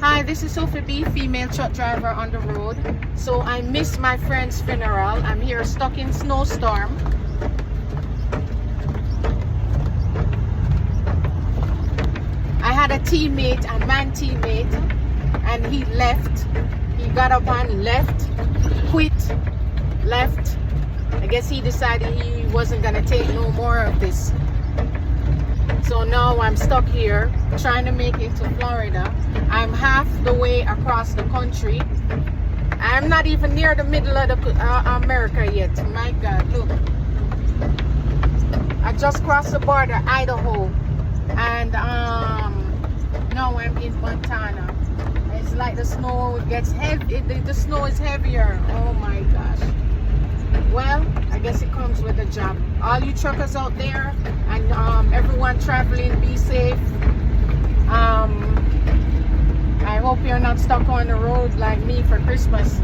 Hi, this is Sophia B, female truck driver on the road. So I missed my friend's funeral. I'm here stuck in snowstorm. I had a teammate, a man teammate, and he left. He got up and left, quit, left. I guess he decided he wasn't gonna take no more of this. So now I'm stuck here trying to make it to Florida. I'm half the way across the country. I'm not even near the middle of the America yet. My God, look. I just crossed the border, Idaho. And now I'm in Montana. It's like the snow gets heavy. The snow is heavier. Oh my gosh. Well, I guess it comes with the job. All you truckers out there and everyone traveling, be safe. I hope you're not stuck on the road like me for Christmas.